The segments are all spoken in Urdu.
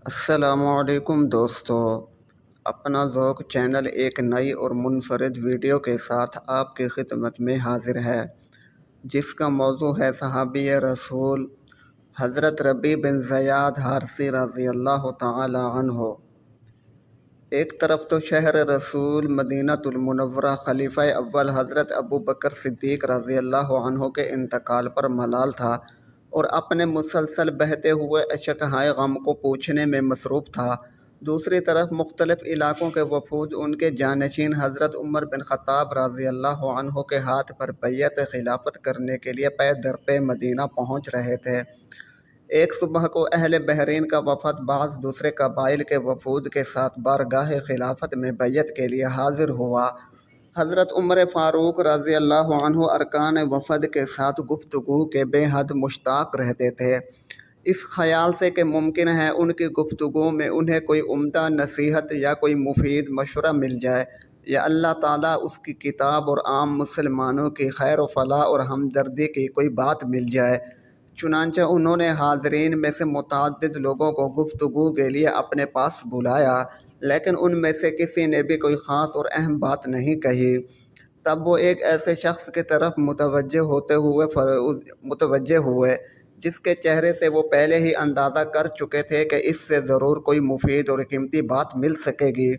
السلام علیکم دوستو، اپنا ذوق چینل ایک نئی اور منفرد ویڈیو کے ساتھ آپ کی خدمت میں حاضر ہے، جس کا موضوع ہے صحابی رسول حضرت ربیع بن زیاد حارثی رضی اللہ تعالی عنہ۔ ایک طرف تو شہر رسول مدینہ المنورہ خلیفہ اول حضرت ابو بکر صدیق رضی اللہ عنہ کے انتقال پر ملال تھا اور اپنے مسلسل بہتے ہوئے اشکہائے غم کو پوچھنے میں مصروف تھا، دوسری طرف مختلف علاقوں کے وفود ان کے جانشین حضرت عمر بن خطاب رضی اللہ عنہ کے ہاتھ پر بیعت خلافت کرنے کے لیے پے در پے مدینہ پہنچ رہے تھے۔ ایک صبح کو اہل بحرین کا وفد بعض دوسرے قبائل کے وفود کے ساتھ بارگاہ خلافت میں بیعت کے لیے حاضر ہوا۔ حضرت عمر فاروق رضی اللہ عنہ ارکان وفد کے ساتھ گفتگو کے بے حد مشتاق رہتے تھے، اس خیال سے کہ ممکن ہے ان کی گفتگو میں انہیں کوئی عمدہ نصیحت یا کوئی مفید مشورہ مل جائے، یا اللہ تعالیٰ اس کی کتاب اور عام مسلمانوں کی خیر و فلاح اور ہمدردی کی کوئی بات مل جائے۔ چنانچہ انہوں نے حاضرین میں سے متعدد لوگوں کو گفتگو کے لیے اپنے پاس بلایا، لیکن ان میں سے کسی نے بھی کوئی خاص اور اہم بات نہیں کہی۔ تب وہ ایک ایسے شخص کی طرف متوجہ ہوئے جس کے چہرے سے وہ پہلے ہی اندازہ کر چکے تھے کہ اس سے ضرور کوئی مفید اور قیمتی بات مل سکے گی۔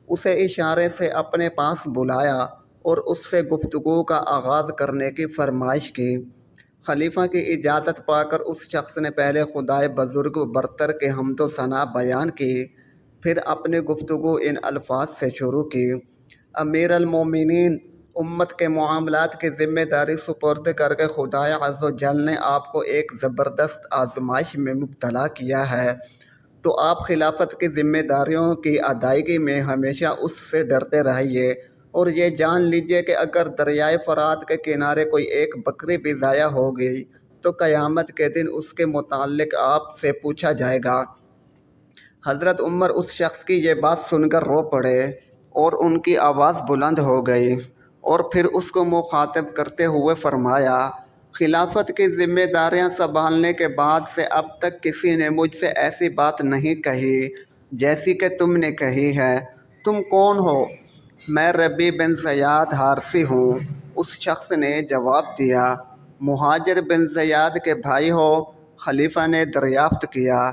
اسے اشارے سے اپنے پاس بلایا اور اس سے گفتگو کا آغاز کرنے کی فرمائش کی۔ خلیفہ کی اجازت پا کر اس شخص نے پہلے خدائے بزرگ و برتر کے حمد و ثنا بیان کی، پھر اپنی گفتگو ان الفاظ سے شروع کی: امیر المومنین، امت کے معاملات کی ذمہ داری سپرد کر کے خدائے عز و جل نے آپ کو ایک زبردست آزمائش میں مبتلا کیا ہے، تو آپ خلافت کی ذمہ داریوں کی ادائیگی میں ہمیشہ اس سے ڈرتے رہیے، اور یہ جان لیجیے کہ اگر دریائے فرات کے کنارے کوئی ایک بکری بھی ضائع ہو گئی تو قیامت کے دن اس کے متعلق آپ سے پوچھا جائے گا۔ حضرت عمر اس شخص کی یہ بات سن کر رو پڑے اور ان کی آواز بلند ہو گئی، اور پھر اس کو مخاطب کرتے ہوئے فرمایا: خلافت کی ذمہ داریاں سنبھالنے کے بعد سے اب تک کسی نے مجھ سے ایسی بات نہیں کہی جیسی کہ تم نے کہی ہے۔ تم کون ہو؟ میں ربیع بن زیاد حارثی ہوں۔ اس شخص نے جواب دیا: مہاجر بن زیاد کے بھائی ہو؟ خلیفہ نے دریافت کیا: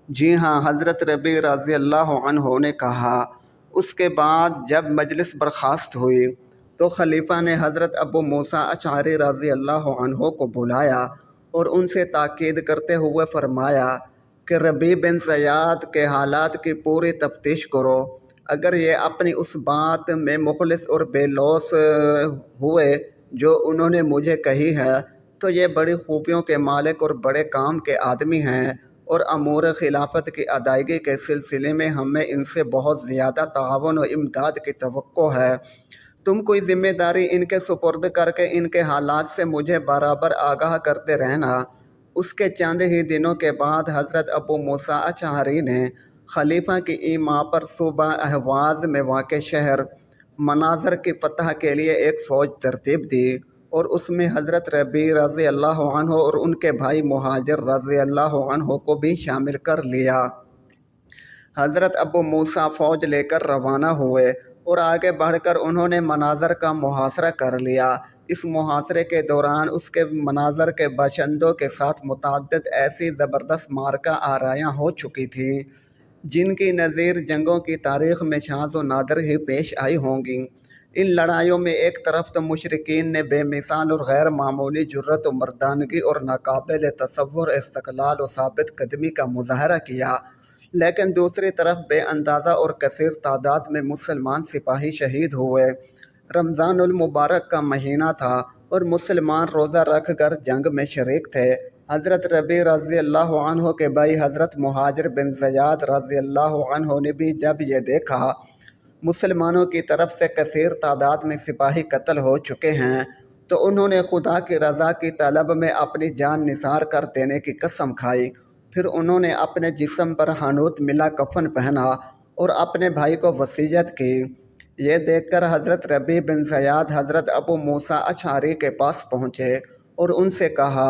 جی ہاں، حضرت ربیع رضی اللہ عنہ نے کہا۔ اس کے بعد جب مجلس برخاست ہوئی تو خلیفہ نے حضرت ابو موسیٰ اشعری رضی اللہ عنہ کو بلایا اور ان سے تاکید کرتے ہوئے فرمایا کہ ربیع بن زیاد کے حالات کی پوری تفتیش کرو۔ اگر یہ اپنی اس بات میں مخلص اور بے لوث ہوئے جو انہوں نے مجھے کہی ہے تو یہ بڑی خوبیوں کے مالک اور بڑے کام کے آدمی ہیں، اور امور خلافت کی ادائیگی کے سلسلے میں ہمیں ان سے بہت زیادہ تعاون و امداد کی توقع ہے۔ تم کوئی ذمہ داری ان کے سپرد کر کے ان کے حالات سے مجھے برابر آگاہ کرتے رہنا۔ اس کے چند ہی دنوں کے بعد حضرت ابو موسیٰ اشعری نے خلیفہ کی ایما پر صوبہ اہواز میں واقع شہر مناظر کی فتح کے لیے ایک فوج ترتیب دی، اور اس میں حضرت ربیع رضی اللہ عنہ اور ان کے بھائی مہاجر رضی اللہ عنہ کو بھی شامل کر لیا۔ حضرت ابو موسیٰ فوج لے کر روانہ ہوئے اور آگے بڑھ کر انہوں نے مناظر کا محاصرہ کر لیا۔ اس محاصرے کے دوران اس کے مناظر کے باشندوں کے ساتھ متعدد ایسی زبردست معرکہ آرایاں ہو چکی تھیں جن کی نظیر جنگوں کی تاریخ میں شاذ و نادر ہی پیش آئی ہوں گی۔ ان لڑائیوں میں ایک طرف تو مشرکین نے بے مثال اور غیر معمولی جرأت و مردانگی اور ناقابل تصور استقلال و ثابت قدمی کا مظاہرہ کیا، لیکن دوسری طرف بے اندازہ اور کثیر تعداد میں مسلمان سپاہی شہید ہوئے۔ رمضان المبارک کا مہینہ تھا اور مسلمان روزہ رکھ کر جنگ میں شریک تھے۔ حضرت ربیع رضی اللہ عنہ کے بھائی حضرت مہاجر بن زیاد رضی اللہ عنہ نے بھی جب یہ دیکھا مسلمانوں کی طرف سے کثیر تعداد میں سپاہی قتل ہو چکے ہیں تو انہوں نے خدا کی رضا کی طلب میں اپنی جان نثار کر دینے کی قسم کھائی۔ پھر انہوں نے اپنے جسم پر حنوط ملا کفن پہنا اور اپنے بھائی کو وصیت کی۔ یہ دیکھ کر حضرت ربیع بن زیاد حضرت ابو موسیٰ اشعری کے پاس پہنچے اور ان سے کہا: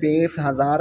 20,000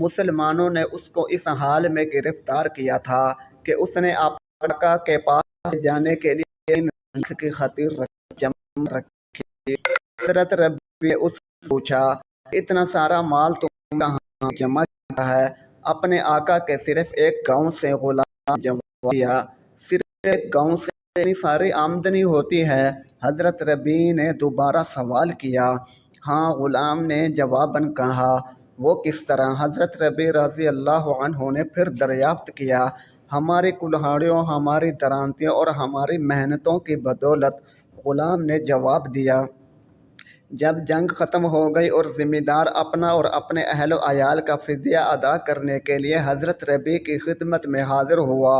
مسلمانوں نے اس کو اس حال میں گرفتار کیا تھا کہ اس نے آقا کے پاس جانے کے لیے ان کی خاطر جمع رکھی۔ حضرت ربی نے اس سے پوچھا، اتنا سارا مال تم کہاں جمع کیا ہے؟ اپنے آقا کے صرف ایک گاؤں سے غلام جمع کیا۔ صرف ایک گاؤں سے اتنی ساری آمدنی ہوتی ہے؟ حضرت ربی نے دوبارہ سوال کیا۔ ہاں، غلام نے جواباً کہا۔ وہ کس طرح؟ حضرت ربی رضی اللہ عنہ نے پھر دریافت کیا۔ ہماری کلہاڑیوں، ہماری درانتیوں اور ہماری محنتوں کی بدولت، غلام نے جواب دیا۔ جب جنگ ختم ہو گئی اور ذمہ دار اپنا اور اپنے اہل و عیال کا فدیہ ادا کرنے کے لیے حضرت ربی کی خدمت میں حاضر ہوا،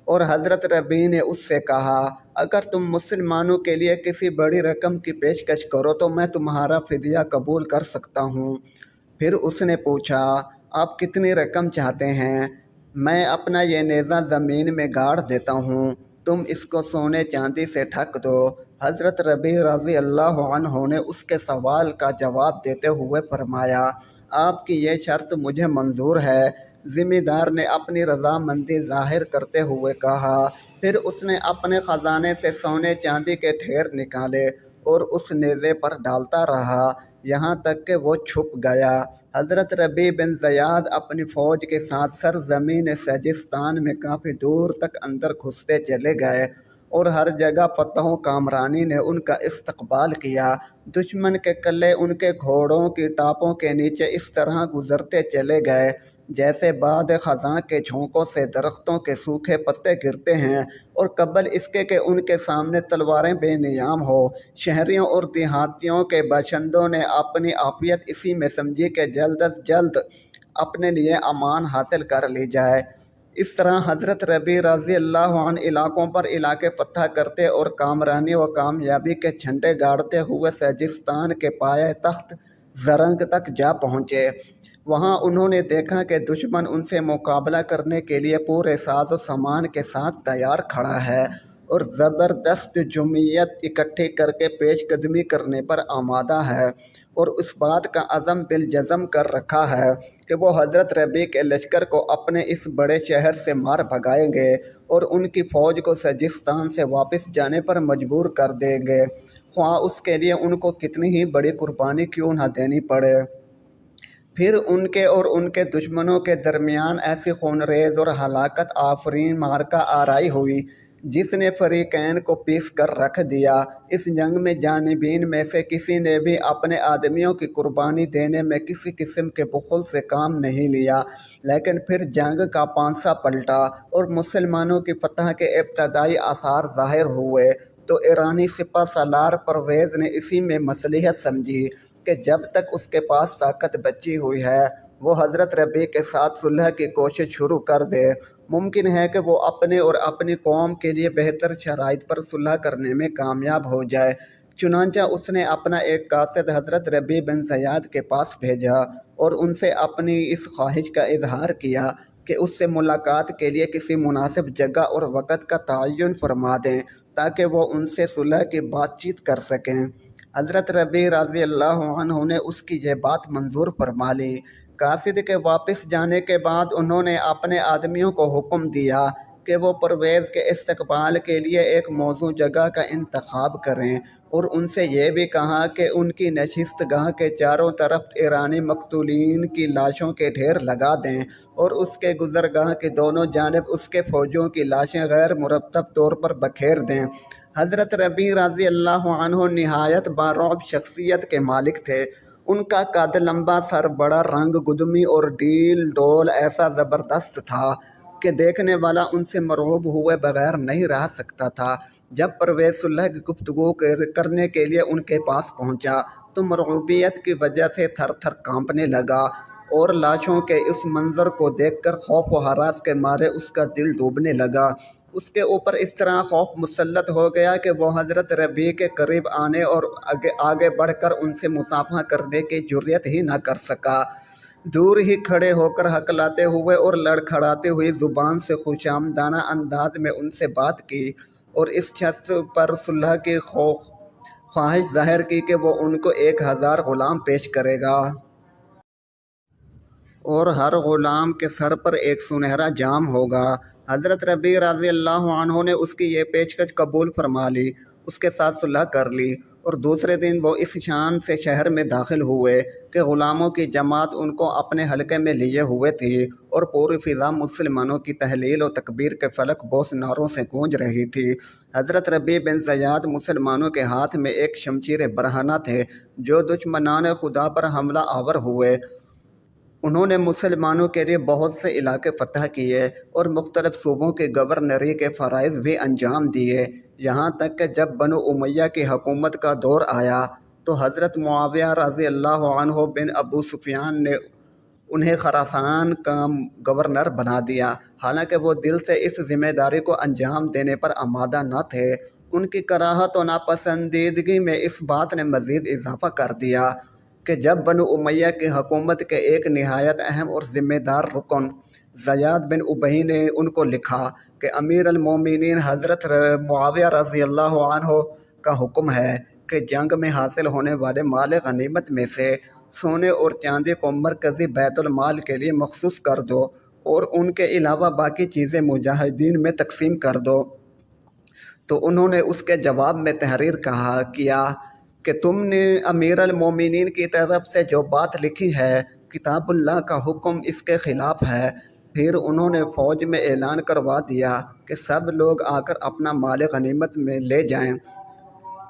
اور حضرت ربی نے اس سے کہا، اگر تم مسلمانوں کے لیے کسی بڑی رقم کی پیشکش کرو تو میں تمہارا فدیہ قبول کر سکتا ہوں۔ پھر اس نے پوچھا، آپ کتنی رقم چاہتے ہیں؟ میں اپنا یہ نیزہ زمین میں گاڑ دیتا ہوں، تم اس کو سونے چاندی سے ڈھک دو۔ حضرت ربی رضی اللہ عنہ نے اس کے سوال کا جواب دیتے ہوئے فرمایا، آپ کی یہ شرط مجھے منظور ہے۔ ذمہ دار نے اپنی رضامندی ظاہر کرتے ہوئے کہا۔ پھر اس نے اپنے خزانے سے سونے چاندی کے ڈھیر نکالے اور اس نیزے پر ڈالتا رہا یہاں تک کہ وہ چھپ گیا۔ حضرت ربی بن زیاد اپنی فوج کے ساتھ سرزمین سجستان میں کافی دور تک اندر گھستے چلے گئے، اور ہر جگہ فتح و کامرانی نے ان کا استقبال کیا۔ دشمن کے قلعے ان کے گھوڑوں کی ٹاپوں کے نیچے اس طرح گزرتے چلے گئے جیسے باد خزاں کے جھونکوں سے درختوں کے سوکھے پتے گرتے ہیں، اور قبل اس کے کہ ان کے سامنے تلواریں بے نیام ہو، شہریوں اور دیہاتیوں کے باشندوں نے اپنی عافیت اسی میں سمجھی کہ جلد از جلد اپنے لیے امان حاصل کر لی جائے۔ اس طرح حضرت ربی رضی اللہ عنہ علاقوں پر علاقے فتح کرتے اور کامرانی و کامیابی کے جھنڈے گاڑتے ہوئے سجستان کے پایہ تخت زرنگ تک جا پہنچے۔ وہاں انہوں نے دیکھا کہ دشمن ان سے مقابلہ کرنے کے لیے پورے ساز و سامان کے ساتھ تیار کھڑا ہے، اور زبردست جمعیت اکٹھی کر کے پیش قدمی کرنے پر آمادہ ہے، اور اس بات کا عزم بالجزم کر رکھا ہے کہ وہ حضرت ربی کے لشکر کو اپنے اس بڑے شہر سے مار بھگائیں گے اور ان کی فوج کو سجستان سے واپس جانے پر مجبور کر دیں گے، خواہ اس کے لیے ان کو کتنی ہی بڑی قربانی کیوں نہ دینی پڑے۔ پھر ان کے اور ان کے دشمنوں کے درمیان ایسی خونریز اور ہلاکت آفرین معرکہ آرائی ہوئی جس نے فریقین کو پیس کر رکھ دیا۔ اس جنگ میں جانبین میں سے کسی نے بھی اپنے آدمیوں کی قربانی دینے میں کسی قسم کے بخل سے کام نہیں لیا، لیکن پھر جنگ کا پانسا پلٹا اور مسلمانوں کی فتح کے ابتدائی آثار ظاہر ہوئے تو ایرانی سپہ سالار پرویز نے اسی میں مصلحت سمجھی کہ جب تک اس کے پاس طاقت بچی ہوئی ہے وہ حضرت ربی کے ساتھ صلح کی کوشش شروع کر دے۔ ممکن ہے کہ وہ اپنے اور اپنی قوم کے لیے بہتر شرائط پر صلح کرنے میں کامیاب ہو جائے۔ چنانچہ اس نے اپنا ایک قاصد حضرت ربی بن زیاد کے پاس بھیجا اور ان سے اپنی اس خواہش کا اظہار کیا کہ اس سے ملاقات کے لیے کسی مناسب جگہ اور وقت کا تعین فرما دیں تاکہ وہ ان سے صلح کی بات چیت کر سکیں۔ حضرت ربی رضی اللہ عنہ نے اس کی یہ بات منظور فرما لی۔ قاصد کے واپس جانے کے بعد انہوں نے اپنے آدمیوں کو حکم دیا کہ وہ پرویز کے استقبال کے لیے ایک موزوں جگہ کا انتخاب کریں، اور ان سے یہ بھی کہا کہ ان کی نشست گاہ کے چاروں طرف ایرانی مقتولین کی لاشوں کے ڈھیر لگا دیں، اور اس کے گزرگاہ کی دونوں جانب اس کے فوجیوں کی لاشیں غیر مرتب طور پر بکھیر دیں۔ حضرت ربی رضی اللہ عنہ نہایت بارعب شخصیت کے مالک تھے۔ ان کا قد لمبا، سر بڑا، رنگ گدمی اور ڈیل ڈول ایسا زبردست تھا کہ دیکھنے والا ان سے مرعوب ہوئے بغیر نہیں رہ سکتا تھا۔ جب پرویز صلح کی گفتگو کرنے کے لیے ان کے پاس پہنچا تو مرعوبیت کی وجہ سے تھر تھر کانپنے لگا، اور لاشوں کے اس منظر کو دیکھ کر خوف و ہراس کے مارے اس کا دل ڈوبنے لگا۔ اس کے اوپر اس طرح خوف مسلط ہو گیا کہ وہ حضرت ربی کے قریب آنے اور آگے بڑھ کر ان سے مصافحہ کرنے کی جرأت ہی نہ کر سکا۔ دور ہی کھڑے ہو کر ہکلاتے ہوئے اور لڑکھڑاتی ہوئی زبان سے خوشامدانہ انداز میں ان سے بات کی، اور اس شرط پر صلح کی خواہش ظاہر کی کہ وہ ان کو 1000 غلام پیش کرے گا۔ اور ہر غلام کے سر پر ایک سنہرا جام ہوگا۔ حضرت ربیع رضی اللہ عنہ نے اس کی یہ پیشکش قبول فرما لی، اس کے ساتھ صلح کر لی، اور دوسرے دن وہ اس شان سے شہر میں داخل ہوئے کہ غلاموں کی جماعت ان کو اپنے حلقے میں لیے ہوئے تھی، اور پوری فضا مسلمانوں کی تحلیل و تکبیر کے فلک بوس نعروں سے گونج رہی تھی۔ حضرت ربیع بن زیاد مسلمانوں کے ہاتھ میں ایک شمشیر برہنہ تھے جو دشمنان خدا پر حملہ آور ہوئے۔ انہوں نے مسلمانوں کے لیے بہت سے علاقے فتح کیے اور مختلف صوبوں کی گورنری کے فرائض بھی انجام دیے، یہاں تک کہ جب بنو امیہ کی حکومت کا دور آیا تو حضرت معاویہ رضی اللہ عنہ بن ابو سفیان نے انہیں خراسان کا گورنر بنا دیا، حالانکہ وہ دل سے اس ذمہ داری کو انجام دینے پر آمادہ نہ تھے۔ ان کی کراہت و ناپسندیدگی میں اس بات نے مزید اضافہ کر دیا کہ جب بنو امیہ کی حکومت کے ایک نہایت اہم اور ذمہ دار رکن زیاد بن ابی نے ان کو لکھا کہ امیر المومنین حضرت معاویہ رضی اللہ عنہ کا حکم ہے کہ جنگ میں حاصل ہونے والے مال غنیمت میں سے سونے اور چاندی کو مرکزی بیت المال کے لیے مخصوص کر دو اور ان کے علاوہ باقی چیزیں مجاہدین میں تقسیم کر دو، تو انہوں نے اس کے جواب میں تحریر کیا کہ تم نے امیر المومنین کی طرف سے جو بات لکھی ہے کتاب اللہ کا حکم اس کے خلاف ہے۔ پھر انہوں نے فوج میں اعلان کروا دیا کہ سب لوگ آ کر اپنا مال غنیمت میں لے جائیں۔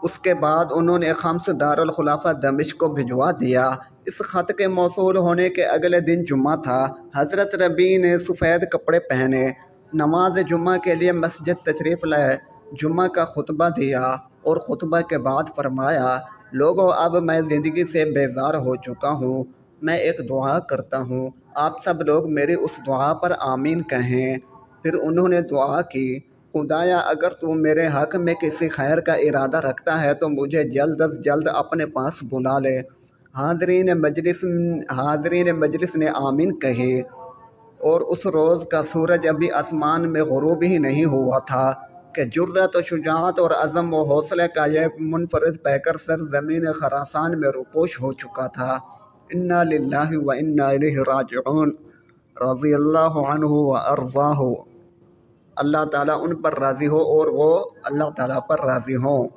اس کے بعد انہوں نے خمس دارالخلافہ دمشق کو بھجوا دیا۔ اس خط کے موصول ہونے کے اگلے دن جمعہ تھا۔ حضرت ربیع نے سفید کپڑے پہنے، نماز جمعہ کے لیے مسجد تشریف لائے، جمعہ کا خطبہ دیا اور خطبہ کے بعد فرمایا، لوگو اب میں زندگی سے بیزار ہو چکا ہوں، میں ایک دعا کرتا ہوں، آپ سب لوگ میری اس دعا پر آمین کہیں۔ پھر انہوں نے دعا کی، خدایا اگر تو میرے حق میں کسی خیر کا ارادہ رکھتا ہے تو مجھے جلد از جلد اپنے پاس بلا لے۔ حاضرین مجلس نے آمین کہی، اور اس روز کا سورج ابھی آسمان میں غروب ہی نہیں ہوا تھا کہ جرأت و شجاعت اور عزم و حوصلے کا یہ منفرد پیکر سرزمین خراسان میں روپوش ہو چکا تھا۔ انا للہ و انا الیہ راجعون، رضی اللہ عنہ و ارضاہ۔ اللہ تعالیٰ ان پر راضی ہو اور وہ اللہ تعالیٰ پر راضی ہوں۔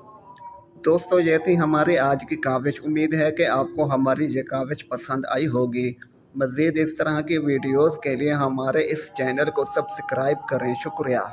دوستو، یہ تھی ہماری آج کی کاوش۔ امید ہے کہ آپ کو ہماری یہ کاوش پسند آئی ہوگی۔ مزید اس طرح کی ویڈیوز کے لیے ہمارے اس چینل کو سبسکرائب کریں۔ شکریہ۔